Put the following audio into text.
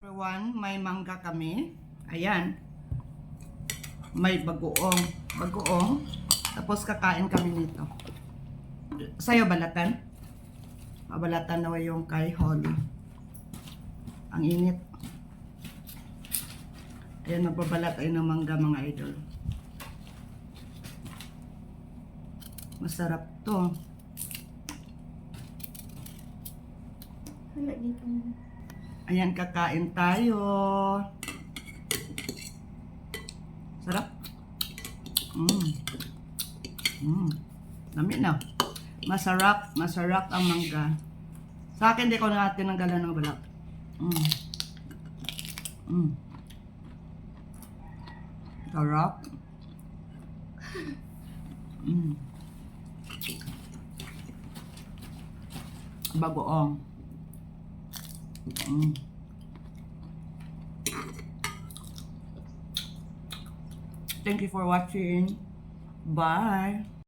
Everyone, may mangga kami. Ayan. May bagoong. Bagoong. Tapos kakain kami nito. Sa'yo balatan? Mabalatan na yung kay Holly. Ang init. Ayan, magbabalat tayo ng mangga mga idol. Masarap to. Wala dito. Ayan, kakain tayo. Sarap. Dami na. Masarap. Masarap ang mangga. Sa akin, di ko na tinanggalan ng balat. Sarap. Bagoong. Thank you for watching. Bye.